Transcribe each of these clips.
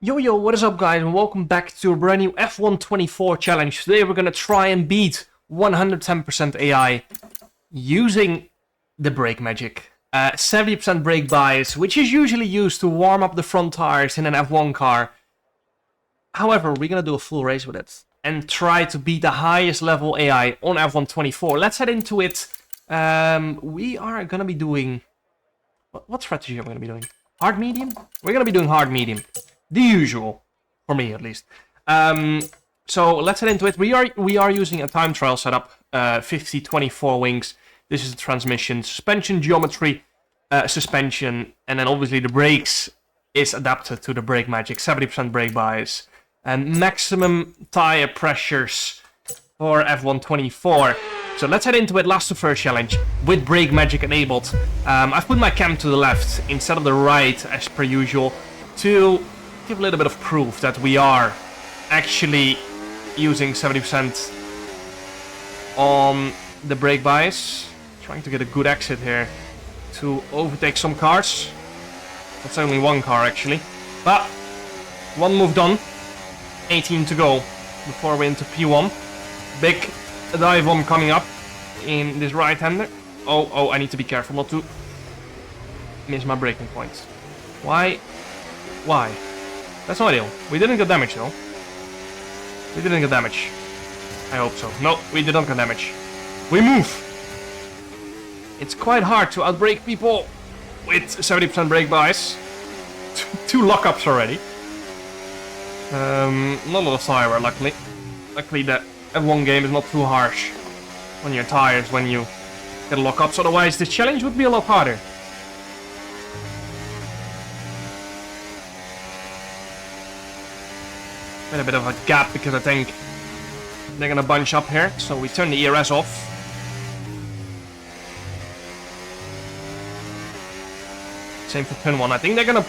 Yo, what is up guys, and welcome back to a brand new F124 challenge. Today we're gonna try and beat 110% AI using the brake magic. 70% brake bias, which is usually used to warm up the front tires in an F1 car. However, we're gonna do a full race with it and try to beat the highest level AI on F124. Let's head into it. We are gonna be doing... What strategy are we gonna be doing? Hard medium? We're gonna be doing hard medium. The usual, for me at least. So let's head into it. We are using a time trial setup, 50-24 wings. This is the transmission, suspension geometry, suspension, and then obviously the brakes is adapted to the brake magic, 70% brake bias, and maximum tire pressures for F124. So let's head into it. Last to first challenge with brake magic enabled. I've put my cam to the left instead of the right as per usual to give a little bit of proof that we are actually using 70% on the brake bias. Trying to get a good exit here to overtake some cars. That's only one car actually, but one move done. 18 to go before we're into P1. Big dive bomb coming up in this right-hander. Oh, I need to be careful not to miss my braking points. Why? That's not ideal. We didn't get damage though. We didn't get damage. I hope so. No, we did not get damage. We move! It's quite hard to outbrake people with 70% brake bias. Two lockups already. Not a lot of tire wear, luckily. Luckily the F1 game is not too harsh on your tires when you get lockups. Otherwise this challenge would be a lot harder. Been a bit of a gap because I think they're gonna bunch up here, so we turn the ERS off. Same for turn 1. I think they're gonna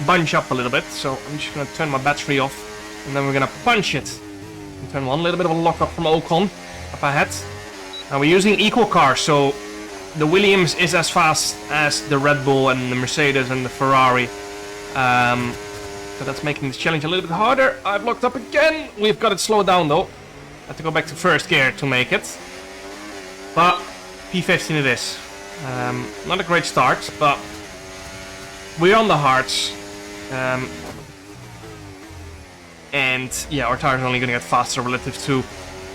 bunch up a little bit, so I'm just gonna turn my battery off and then we're gonna punch it in turn 1. A little bit of a lock up from Ocon up ahead. Now we're using equal cars, so the Williams is as fast as the Red Bull and the Mercedes and the Ferrari. So that's making this challenge a little bit harder. I've locked up again. We've got it slowed down though. Have to go back to first gear to make it. But P15 it is. Not a great start, but we're on the hards. And yeah, our tires are only gonna get faster relative to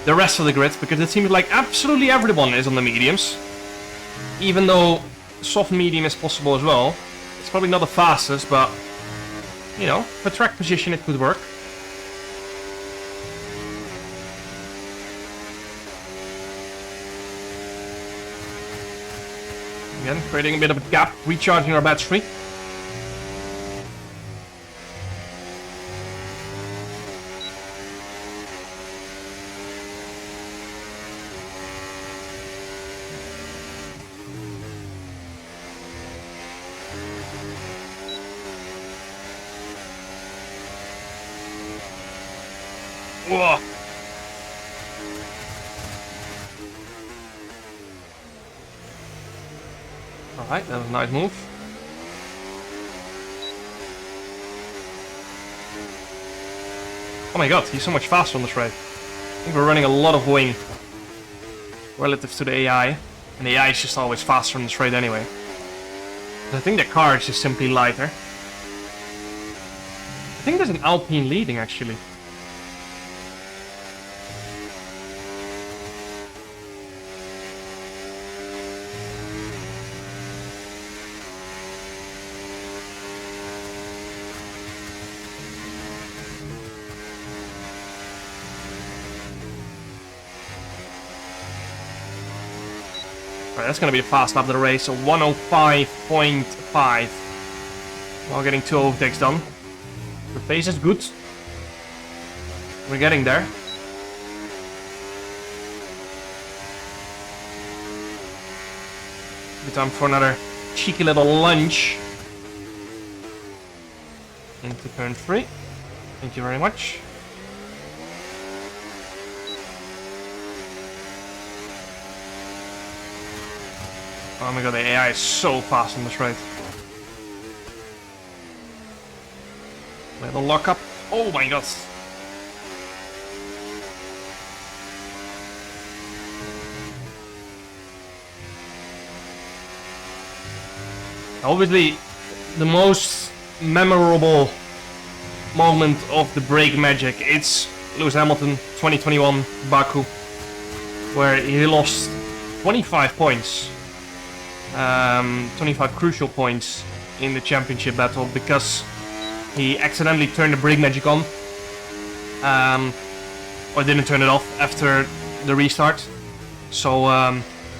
the rest of the grid, because it seems like absolutely everyone is on the mediums. Even though soft medium is possible as well. It's probably not the fastest, but you know, for track position it could work. Again, creating a bit of a gap, recharging our battery. Whoa. Alright, that was a nice move. Oh my god, he's so much faster on this race. I think we're running a lot of wing relative to the AI. And the AI is just always faster on this race anyway. But I think the car is just simply lighter. I think there's an Alpine leading actually. Alright, that's going to be a fast lap of the race, so 105.5 while getting 2 overtakes done. The pace is good. We're getting there. Be time for another cheeky little lunge into turn 3. Thank you very much. Oh my god, the AI is so fast on this race. Little lockup. Oh my god. Obviously, the most memorable moment of the brake magic, it's Lewis Hamilton 2021 Baku, where he lost 25 points, 25 crucial points in the championship battle because he accidentally turned the brake magic on, or didn't turn it off after the restart. So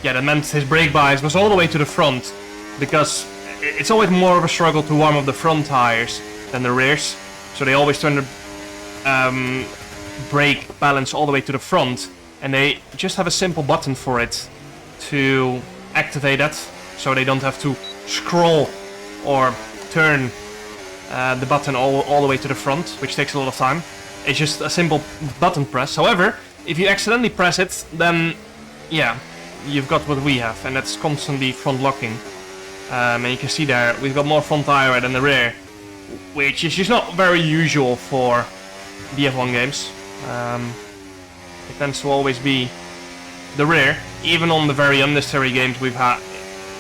yeah, that meant his brake bias was all the way to the front, because it's always more of a struggle to warm up the front tires than the rears. So they always turn the brake balance all the way to the front, and they just have a simple button for it to activate that, so they don't have to scroll or turn the button all the way to the front, which takes a lot of time. It's just a simple button press. However, if you accidentally press it, then yeah, you've got what we have, and that's constantly front locking. And you can see there, we've got more front tire wear than the rear, which is just not very usual for the F1 games. It tends to always be the rear. Even on the very unnecessary games we've had,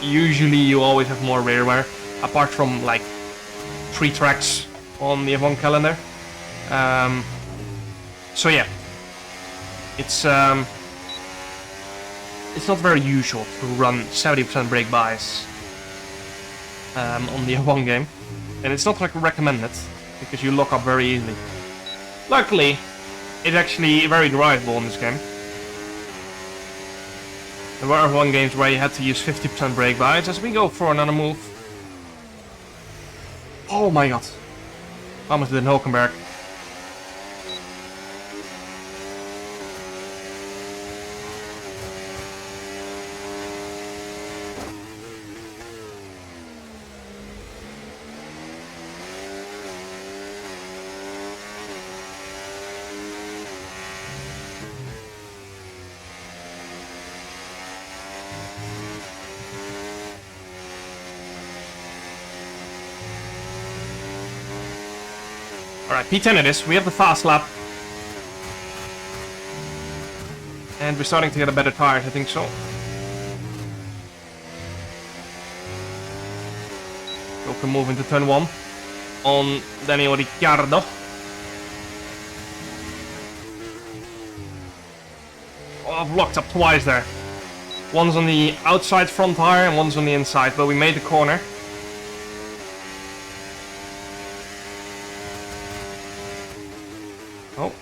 usually you always have more rear wear, apart from like 3 tracks on the F1 calendar. So yeah, it's not very usual to run 70% brake bias on the F1 game, and it's not like recommended because you lock up very easily. Luckily, it's actually very drivable in this game. There were F1 games where you had to use 50% brake bias. As we go for another move. Oh my god! Almost did Hulkenberg. Alright, P10 it is. We have the fast lap. And we're starting to get a better tires, I think so. So we can move into turn 1 on Daniel Ricciardo. Oh, I've locked up twice there. One's on the outside front tire and one's on the inside, but we made the corner.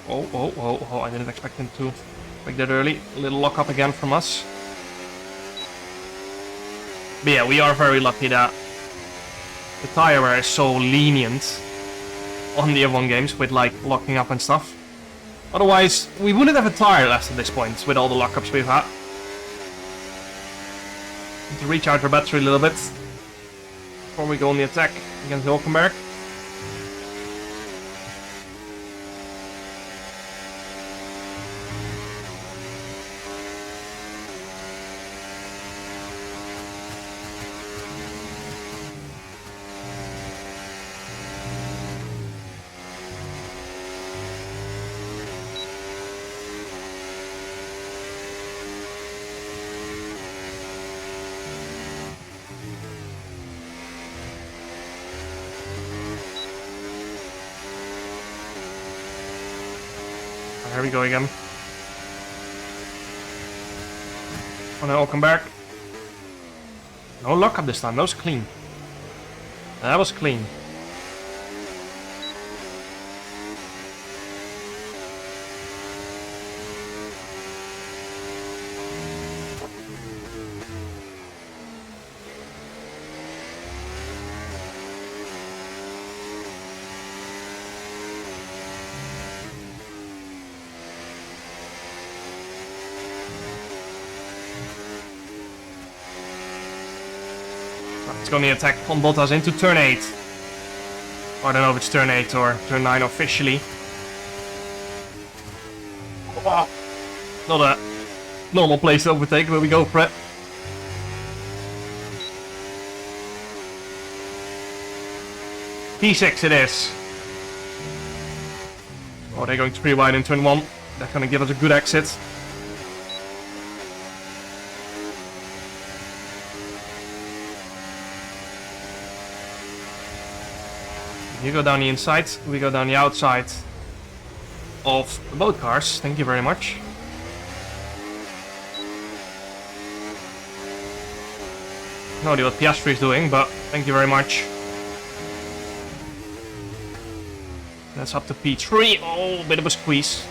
Oh, I didn't expect him to make that early. A little lock up again from us. But yeah, we are very lucky that the tire wear is so lenient on the F1 games with like locking up and stuff. Otherwise, we wouldn't have a tire left at this point with all the lockups we've had. Need to recharge our battery a little bit before we go on the attack against Hulkenberg. Here we go again. Oh no, Hulkenberg. No lockup this time, that was clean. That was clean. It's going to attack on Bottas into turn 8. Or I don't know if it's turn 8 or turn 9 officially. Oh, not a normal place to overtake, but we go for it. P6 it is. Oh, they're going 3 wide in turn 1. That's gonna give us a good exit. You go down the inside, we go down the outside of both cars. Thank you very much. No idea what Piastri is doing, but thank you very much. That's up to P3. Oh, bit of a squeeze.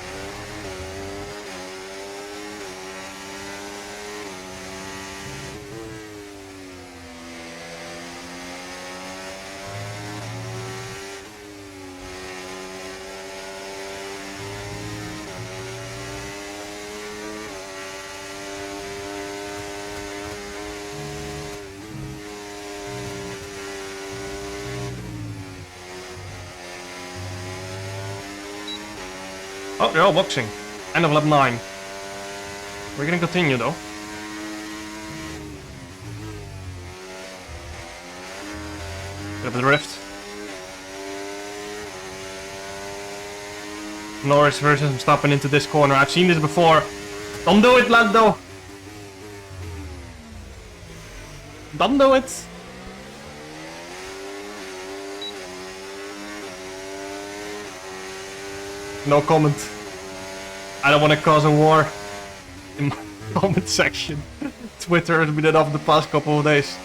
Oh, they're all boxing. End of lap 9. We're gonna continue though. Bit of a drift. Norris versus Verstappen into this corner. I've seen this before. Don't do it, Lando. Don't do it. No comment. I don't want to cause a war in my comment section. Twitter has been enough the past couple of days.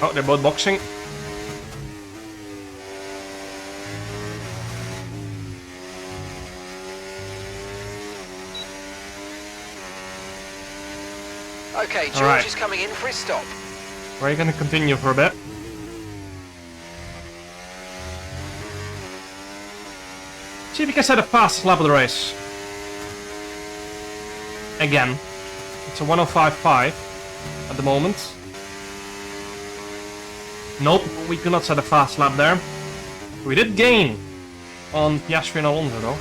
Oh, they're both boxing. Okay, George is coming in for his stop. We're gonna continue for a bit. See if we can set a fast lap of the race. Again. It's a 105.5 at the moment. Nope, we could not set a fast lap there. We did gain on Piastri and Alonso though.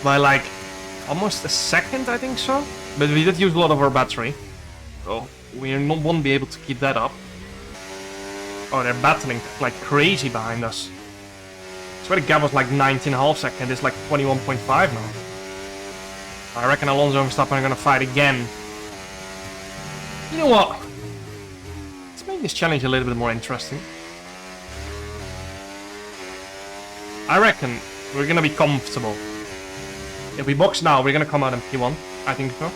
By like almost a second, I think so. But we did use a lot of our battery, so we won't be able to keep that up. Oh, they're battling like crazy behind us. I swear the gap was like 19.5 seconds. It's like 21.5 now. I reckon Alonso and Verstappen are gonna fight again. You know what? Let's make this challenge a little bit more interesting. I reckon we're gonna be comfortable. If we box now, we're gonna come out in P1, I think so.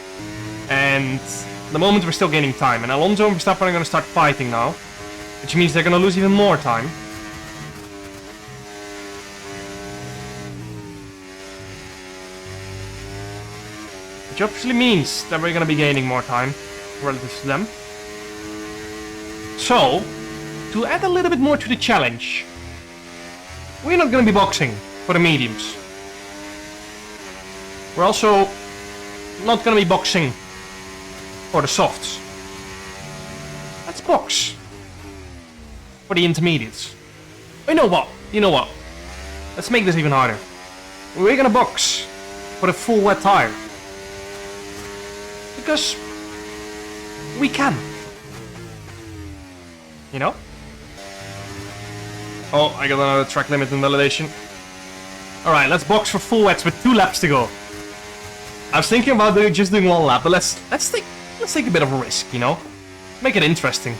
And the moment we're still gaining time, and Alonso and Verstappen are gonna start fighting now, which means they're gonna lose even more time. Which obviously means that we're gonna be gaining more time relative to them. So, to add a little bit more to the challenge, we're not gonna be boxing for the mediums. We're also not gonna be boxing for the softs. Let's box for the intermediates. You know what? You know what? Let's make this even harder. We're gonna box for the full wet tire. Because we can. You know? Oh, I got another track limit invalidation. Alright, let's box for full wets with 2 laps to go. I was thinking about just doing 1 lap, but let's take a bit of a risk, you know? Make it interesting.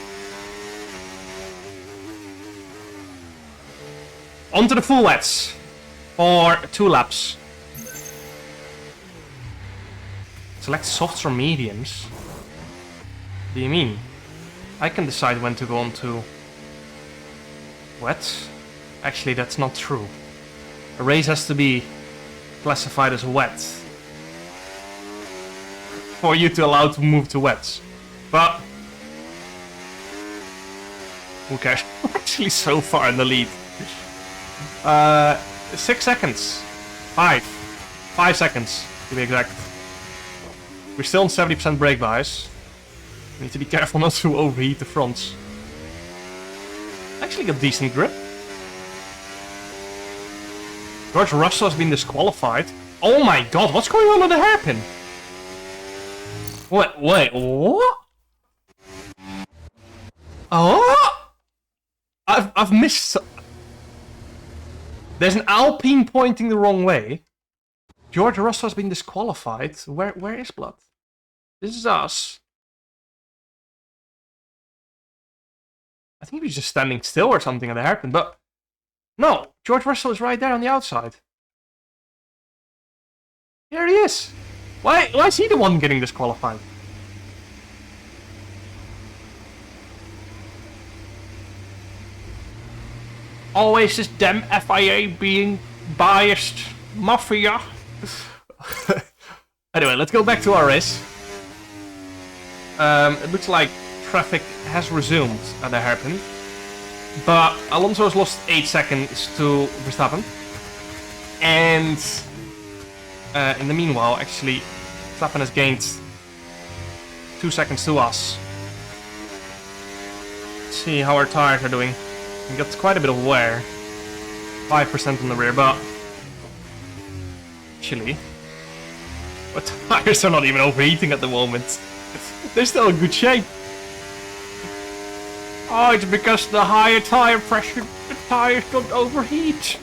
On to the full wets for 2 laps. Select softs or mediums. What do you mean? I can decide when to go on to wets. Actually, that's not true. A race has to be classified as wet for you to allow to move to wets. But who cares? We're actually so far in the lead. 6 seconds. 5 seconds to be exact. We're still on 70% brake bias. We need to be careful not to overheat the fronts. Actually got decent grip. George Russell has been disqualified. Oh my god, what's going on with the hairpin? Wait, what? Oh! I've missed... There's an Alpine pointing the wrong way. George Russell has been disqualified. Where is Blood? This is us. I think he was just standing still or something at the hairpin, but... No, George Russell is right there on the outside. There he is. Why is he the one getting disqualified? Always this damn FIA being biased mafia. Anyway, let's go back to our race. It looks like traffic has resumed at the hairpin. But Alonso has lost 8 seconds to Verstappen. And in the meanwhile, actually, Verstappen has gained 2 seconds to us. Let's see how our tires are doing. We got quite a bit of wear. 5% on the rear, but... Actually... Our tires are not even overheating at the moment. They're still in good shape. Oh, it's because the higher tire pressure, the tires don't overheat.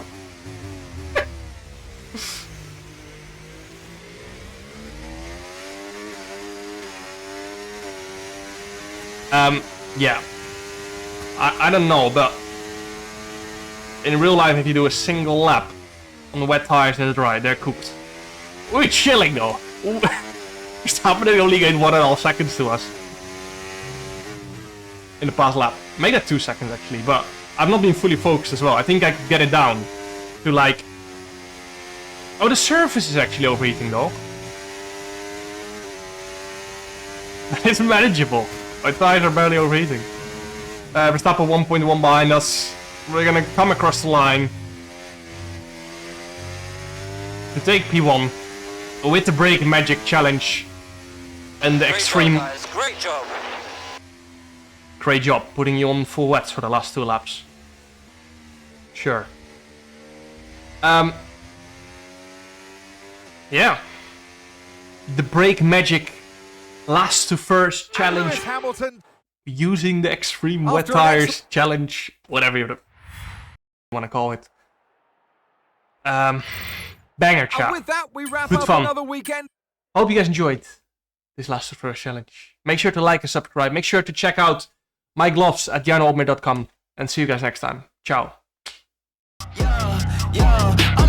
Yeah. I don't know, but in real life, if you do a single lap on the wet tires and the dry, they're cooked. We're chilling though. It's happening, only gained 1.5 seconds to us in the past lap. Made that 2 seconds actually, but I've not been fully focused as well. I think I could get it down to like... Oh, the surface is actually overheating though. It's manageable. My tires are barely overheating. Verstappen 1.1 behind us. We're gonna come across the line to take P1 with the brake magic challenge and the extreme... Great job. Great job, putting you on full wets for the last 2 laps. Sure. Yeah. The brake magic last to first challenge. Hamilton. Using the extreme wet tires challenge. Whatever you want to call it. Banger chat. And with that, we wrap Good up fun. another weekend. Hope you guys enjoyed this last to first challenge. Make sure to like and subscribe. Make sure to check out my gloves at janoaltmer.com. And see you guys next time. Ciao. Yeah,